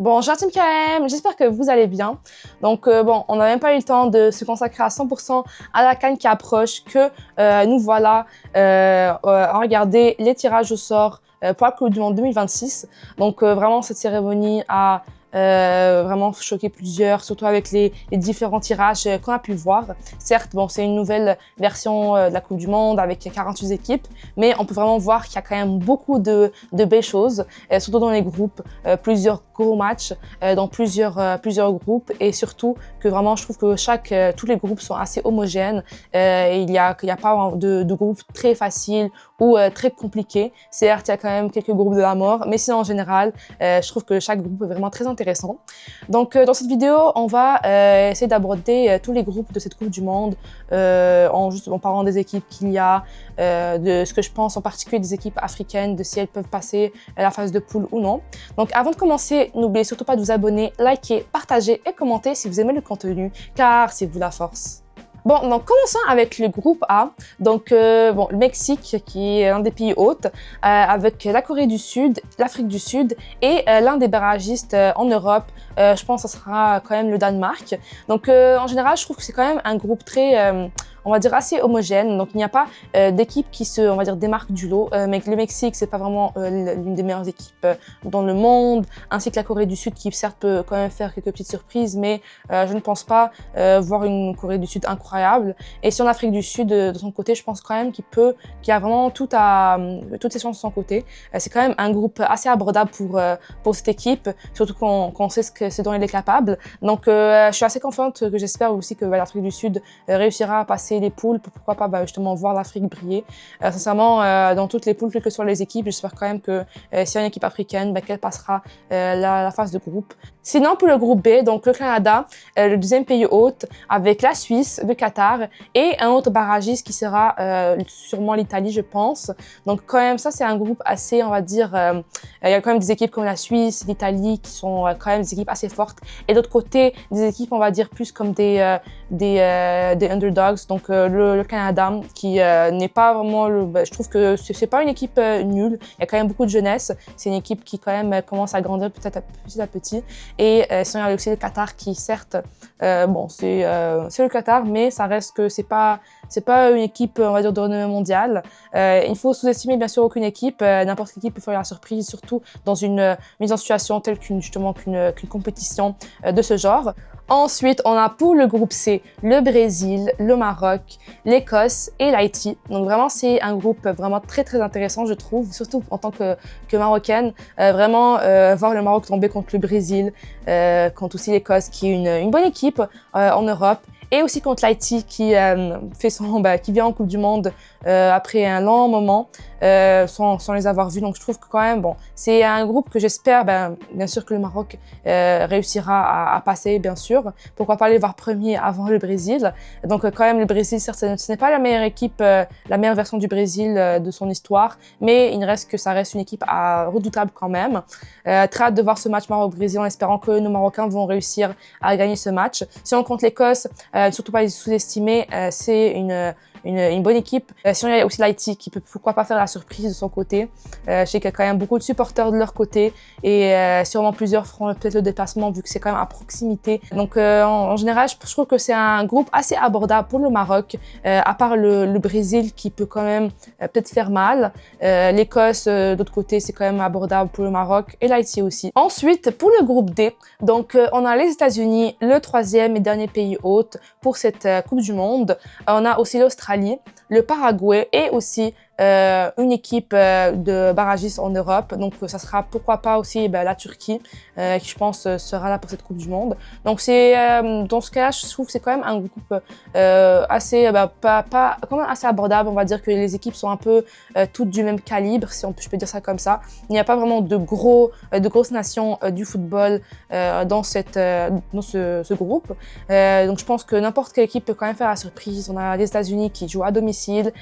Bonjour Team KM, j'espère que vous allez bien. Donc on n'a même pas eu le temps de se consacrer à 100% à la CAN qui approche que nous voilà à regarder les tirages au sort pour la Coupe du Monde 2026. Donc vraiment cette cérémonie a vraiment choqué plusieurs, surtout avec les différents tirages qu'on a pu voir. Certes, c'est une nouvelle version de la Coupe du Monde avec 48 équipes, mais on peut vraiment voir qu'il y a quand même beaucoup de belles choses, surtout dans les groupes, plusieurs gros matchs dans plusieurs groupes, et surtout que vraiment je trouve que tous les groupes sont assez homogènes. Il y a pas de groupes très faciles ou très compliqués. Certes, il y a quand même quelques groupes de la mort, mais sinon en général, je trouve que chaque groupe est vraiment très intéressant. Donc dans cette vidéo, on va essayer d'aborder tous les groupes de cette Coupe du Monde en parlant des équipes qu'il y a, de ce que je pense en particulier des équipes africaines, de si elles peuvent passer la phase de poule ou non. Donc avant de commencer, n'oubliez surtout pas de vous abonner, liker, partager et commenter si vous aimez le contenu, car c'est vous la force. Bon, donc commençons avec le groupe A. Donc, le Mexique, qui est l'un des pays hôtes, avec la Corée du Sud, l'Afrique du Sud et l'un des barragistes en Europe. Je pense que ce sera quand même le Danemark. Donc, en général, je trouve que c'est quand même un groupe très, on va dire, assez homogène. Donc, il n'y a pas d'équipe qui on va dire, démarque du lot. Mais le Mexique, c'est pas vraiment l'une des meilleures équipes dans le monde, ainsi que la Corée du Sud, qui certes peut quand même faire quelques petites surprises, mais je ne pense pas voir une Corée du Sud incroyable. Et si en Afrique du Sud, de son côté, je pense quand même qu'il a vraiment toutes ses chances de son côté. C'est quand même un groupe assez abordable pour cette équipe, surtout qu'on sait ce dont il est capable. Donc, je suis assez confiante que j'espère aussi que l'Afrique du Sud réussira à passer les poules, pourquoi pas justement voir l'Afrique briller. Sincèrement, dans toutes les poules, quelles que soient les équipes, j'espère quand même que s'il y a une équipe africaine, qu'elle passera la phase de groupe. Sinon, pour le groupe B, donc le Canada, le deuxième pays hôte, avec la Suisse, le Qatar et un autre barragiste qui sera sûrement l'Italie, je pense. Donc quand même, ça c'est un groupe assez, on va dire, il y a quand même des équipes comme la Suisse, l'Italie qui sont quand même des équipes assez fortes. Et d'autre côté, des équipes, on va dire, plus comme des underdogs. Donc le Canada qui n'est pas vraiment, je trouve que c'est pas une équipe nulle. Il y a quand même beaucoup de jeunesse. C'est une équipe qui quand même commence à grandir petit à petit. Et sinon, il y a aussi le Qatar qui, certes, c'est le Qatar, mais ça reste que c'est pas une équipe, on va dire, de renommée mondiale. Il faut sous-estimer bien sûr aucune équipe. N'importe quelle équipe peut faire la surprise, surtout dans une mise en situation telle qu'une compétition de ce genre. Ensuite, on a pour le groupe C, le Brésil, le Maroc, l'Écosse et l'Haïti. Donc vraiment, c'est un groupe vraiment très très intéressant, je trouve, surtout en tant que Marocaine. Voir le Maroc tomber contre le Brésil, contre aussi l'Écosse, qui est une bonne équipe en Europe. Et aussi contre l'Haïti qui vient en Coupe du Monde après un long moment sans les avoir vus. Donc je trouve que quand même, c'est un groupe que j'espère, bien sûr que le Maroc réussira à passer, bien sûr. Pourquoi pas aller voir premier avant le Brésil. Donc quand même le Brésil, certes, ce n'est pas la meilleure équipe, la meilleure version du Brésil de son histoire, mais il reste que ça reste une équipe redoutable quand même. Très hâte de voir ce match Maroc-Brésil en espérant que nos Marocains vont réussir à gagner ce match. Si on compte l'Écosse, surtout pas les sous-estimer, c'est une bonne équipe. Sinon, il y a aussi l'Haïti qui peut pourquoi pas faire la surprise de son côté. Je sais qu'il y a quand même beaucoup de supporters de leur côté et sûrement plusieurs feront peut-être le déplacement vu que c'est quand même à proximité. Donc en général, je trouve que c'est un groupe assez abordable pour le Maroc, à part le Brésil qui peut quand même peut-être faire mal. L'Écosse, d'autre côté, c'est quand même abordable pour le Maroc et l'Haïti aussi. Ensuite, pour le groupe D, donc on a les États-Unis, le troisième et dernier pays hôte pour cette Coupe du Monde. On a aussi l'Australie, le Paraguay et aussi une équipe de barragistes en Europe. Donc ça sera pourquoi pas aussi la Turquie qui je pense sera là pour cette Coupe du Monde. Donc c'est dans ce cas-là, je trouve que c'est quand même un groupe assez quand même assez abordable. On va dire que les équipes sont un peu toutes du même calibre, si je peux dire ça comme ça. Il n'y a pas vraiment de grosses nations du football dans ce groupe. Donc je pense que n'importe quelle équipe peut quand même faire la surprise. On a les États-Unis qui jouent à domicile,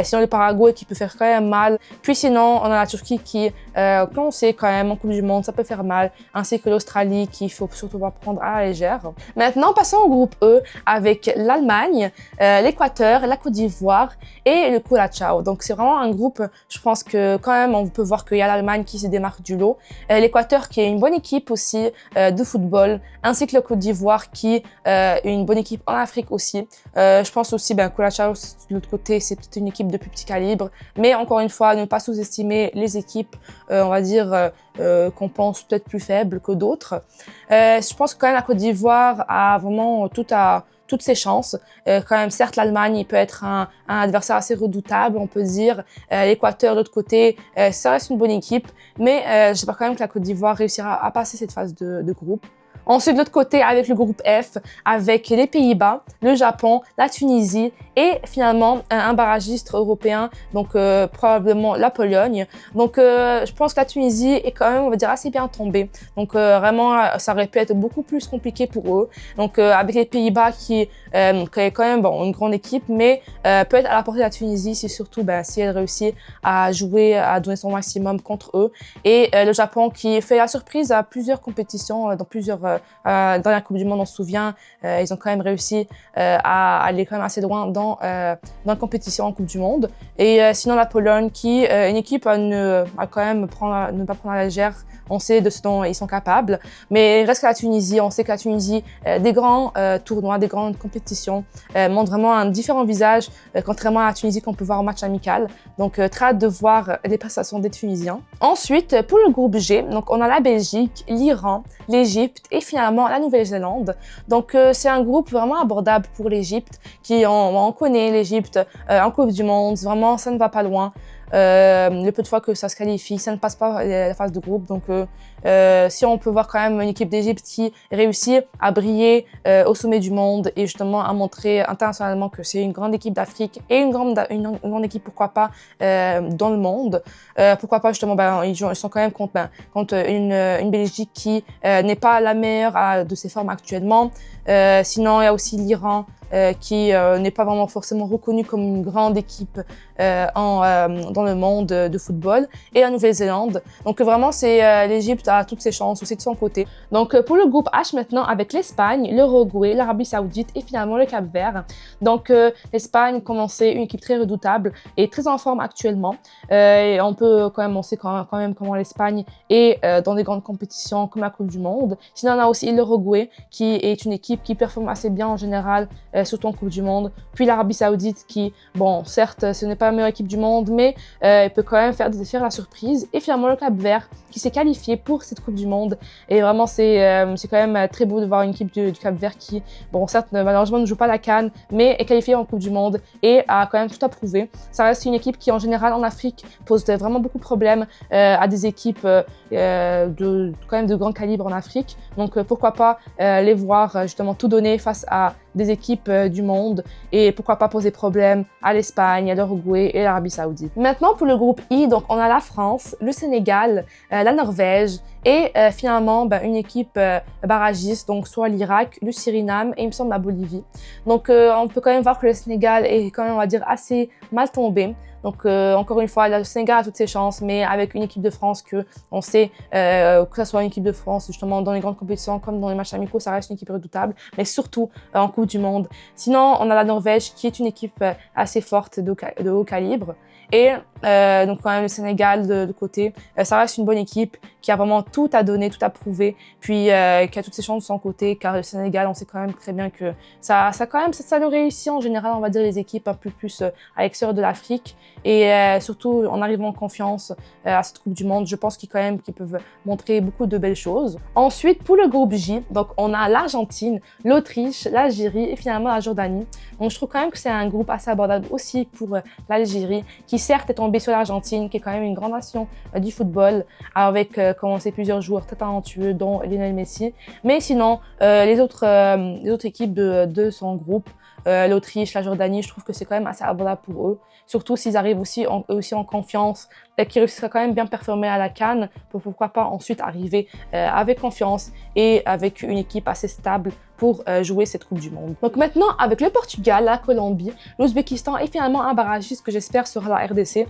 sinon le Paraguay qui peut faire quand même mal. Puis sinon, on a la Turquie qui, comme on sait quand même, en Coupe du Monde, ça peut faire mal, ainsi que l'Australie qu'il faut surtout pas prendre à la légère. Maintenant, passons au groupe E avec l'Allemagne, l'Équateur, la Côte d'Ivoire et le Curaçao. Donc c'est vraiment un groupe, je pense que quand même on peut voir qu'il y a l'Allemagne qui se démarque du lot, l'Équateur qui est une bonne équipe aussi de football, ainsi que la Côte d'Ivoire qui est une bonne équipe en Afrique aussi. Je pense aussi Curaçao de l'autre côté, c'est peut-être une équipe de plus petit calibre, mais encore une fois, ne pas sous-estimer les équipes, on va dire qu'on pense peut-être plus faibles que d'autres. Je pense que quand même la Côte d'Ivoire a vraiment toutes ses chances. Quand même, certes, l'Allemagne, il peut être un adversaire assez redoutable, on peut dire. L'Équateur, de l'autre côté, ça reste une bonne équipe, mais j'espère quand même que la Côte d'Ivoire réussira à passer cette phase de groupe. Ensuite, de l'autre côté, avec le groupe F, avec les Pays-Bas, le Japon, la Tunisie et finalement un barragiste européen, donc probablement la Pologne. Donc, je pense que la Tunisie est quand même, on va dire, assez bien tombée. Donc, vraiment, ça aurait pu être beaucoup plus compliqué pour eux. Donc, avec les Pays-Bas qui est quand même une grande équipe, mais peut être à la portée de la Tunisie, c'est surtout si elle réussit à jouer, à donner son maximum contre eux. Et le Japon qui fait la surprise à plusieurs compétitions, dans plusieurs dans la Coupe du Monde, on se souvient, ils ont quand même réussi à aller quand même assez loin dans la compétition en Coupe du Monde. Et sinon, la Pologne, qui est une équipe à ne pas prendre à la légère. On sait de ce dont ils sont capables. Mais il reste que la Tunisie, on sait que la Tunisie, des grands tournois, des grandes compétitions, montre vraiment un différent visage, contrairement à la Tunisie qu'on peut voir en match amical. Donc, très hâte de voir les prestations des Tunisiens. Ensuite, pour le groupe G, donc on a la Belgique, l'Iran, l'Égypte et finalement la Nouvelle-Zélande. Donc, c'est un groupe vraiment abordable pour l'Égypte, on connaît l'Égypte en Coupe du Monde, vraiment, ça ne va pas loin. Le peu de fois que ça se qualifie, ça ne passe pas la phase de groupe. Donc, si on peut voir quand même une équipe d'Égypte qui réussit à briller au sommet du monde et justement à montrer internationalement que c'est une grande équipe d'Afrique et une grande équipe, pourquoi pas, dans le monde. Pourquoi pas, justement, ils sont quand même contre une Belgique qui n'est pas la meilleure de ses formes actuellement. Sinon, il y a aussi l'Iran qui n'est pas vraiment forcément reconnue comme une grande équipe dans le monde de football, et la Nouvelle-Zélande. Donc vraiment, c'est l'Égypte a toutes ses chances aussi de son côté. Donc pour le groupe H maintenant, avec l'Espagne, l'Uruguay, l'Arabie Saoudite et finalement le Cap-Vert. Donc l'Espagne, comme on sait, une équipe très redoutable et très en forme actuellement. Et on sait quand même comment l'Espagne est dans des grandes compétitions comme la Coupe du Monde. Sinon, on a aussi l'Uruguay qui est une équipe qui performe assez bien en général, surtout en Coupe du Monde. Puis l'Arabie Saoudite qui, certes, ce n'est pas la meilleure équipe du monde, mais elle peut quand même faire la surprise. Et finalement, le Cap-Vert qui s'est qualifié pour cette Coupe du Monde. Et vraiment, c'est quand même très beau de voir une équipe du Cap-Vert qui, certes, malheureusement, ne joue pas la CAN, mais est qualifiée en Coupe du Monde et a quand même tout à prouver. Ça reste une équipe qui, en général, en Afrique, pose vraiment beaucoup de problèmes à des équipes quand même de grand calibre en Afrique. Donc, pourquoi pas les voir justement tout donner face à des équipes du monde et pourquoi pas poser problème à l'Espagne, à l'Uruguay et l'Arabie Saoudite. Maintenant, pour le groupe I, donc on a la France, le Sénégal, la Norvège et finalement une équipe barragiste, donc soit l'Irak, le Suriname et il me semble la Bolivie. Donc on peut quand même voir que le Sénégal est quand même, on va dire, assez mal tombé. Donc, encore une fois, le Sénégal a toutes ses chances, mais avec une équipe de France que on sait que ce soit une équipe de France, justement, dans les grandes compétitions comme dans les matchs amicaux, ça reste une équipe redoutable, mais surtout en Coupe du Monde. Sinon, on a la Norvège qui est une équipe assez forte de haut calibre. Et donc quand même le Sénégal de côté, ça reste une bonne équipe qui a vraiment tout à donner, tout à prouver, puis qui a toutes ses chances de son côté, car le Sénégal, on sait quand même très bien que ça le réussit en général, on va dire, les équipes un peu plus à l'extérieur de l'Afrique. Et surtout en arrivant en confiance à cette Coupe du Monde, je pense qu'ils peuvent montrer beaucoup de belles choses. Ensuite, pour le groupe J, donc on a l'Argentine, l'Autriche, l'Algérie et finalement la Jordanie. Donc je trouve quand même que c'est un groupe assez abordable aussi pour l'Algérie, qui certes est tombée sur l'Argentine, qui est quand même une grande nation du football, avec, comme on sait, plusieurs joueurs très talentueux, dont Lionel Messi. Mais sinon, les autres équipes de son groupe, l'Autriche, la Jordanie, je trouve que c'est quand même assez abordable pour eux. Surtout s'ils arrivent aussi en confiance, qu'ils réussissent quand même bien performer à la CAN, pourquoi pas ensuite arriver avec confiance et avec une équipe assez stable pour jouer cette Coupe du Monde. Donc maintenant, avec le Portugal, la Colombie, l'Ouzbékistan et finalement un barragiste que j'espère sera la RDC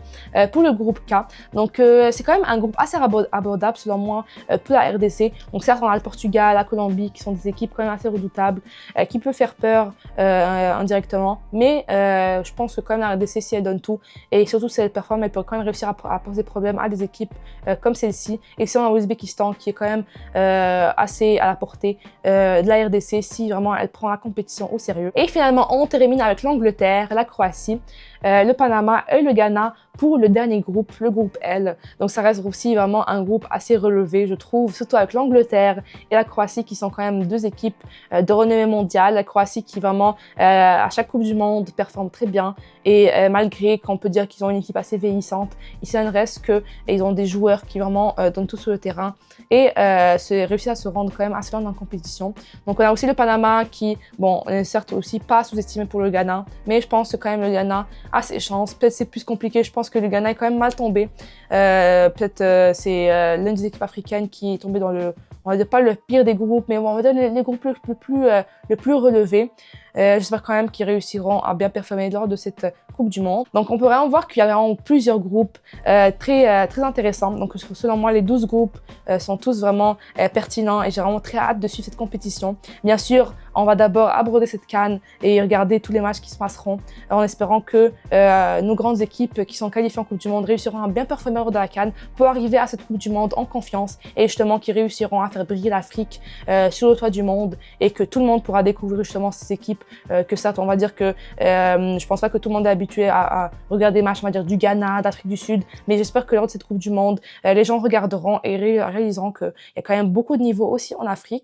pour le groupe K. Donc c'est quand même un groupe assez abordable selon moi pour la RDC. Donc certes, on a le Portugal, la Colombie qui sont des équipes quand même assez redoutables, qui peuvent faire peur indirectement, mais je pense que quand même la RDC, si elle donne tout et surtout si elle performe, elle peut quand même réussir à poser problème à des équipes comme celle-ci. Et si on a l'Ouzbékistan qui est quand même assez à la portée de la RDC si vraiment elle prend la compétition au sérieux. Et finalement, on termine avec l'Angleterre, la Croatie, le Panama et le Ghana pour le dernier groupe, le groupe L. Donc ça reste aussi vraiment un groupe assez relevé, je trouve, surtout avec l'Angleterre et la Croatie qui sont quand même deux équipes de renommée mondiale. La Croatie qui vraiment, à chaque Coupe du Monde, performe très bien et malgré qu'on peut dire qu'ils ont une équipe assez vieillissante, il ne reste qu'ils ont des joueurs qui vraiment donnent tout sur le terrain et réussissent à se rendre quand même assez loin dans la compétition. Donc on a aussi le Panama qui, bon, n'est certes aussi pas sous-estimé pour le Ghana, mais je pense que quand même le Ghana a ses chances. Peut-être c'est plus compliqué, je pense que le Ghana est quand même mal tombé. Peut-être c'est l'une des équipes africaines qui est tombée dans on va dire pas le pire des groupes, mais on va dire les groupes le plus relevés. J'espère quand même qu'ils réussiront à bien performer lors de cette Coupe du Monde. Donc on peut vraiment voir qu'il y a vraiment plusieurs groupes très intéressants. Donc selon moi, les 12 groupes sont tous vraiment pertinents et j'ai vraiment très hâte de suivre cette compétition. Bien sûr, on va d'abord aborder cette CAN et regarder tous les matchs qui se passeront en espérant que nos grandes équipes qui sont qualifiées en Coupe du Monde réussiront à bien performer lors de la CAN pour arriver à cette Coupe du Monde en confiance et justement qui réussiront à faire briller l'Afrique sur le toit du monde et que tout le monde pourra découvrir justement ces équipes que certes on va dire que je pense pas que tout le monde est habitué à regarder des matchs on va dire du Ghana, d'Afrique du Sud, mais j'espère que lors de cette Coupe du Monde les gens regarderont et réaliseront qu'il y a quand même beaucoup de niveaux aussi en Afrique.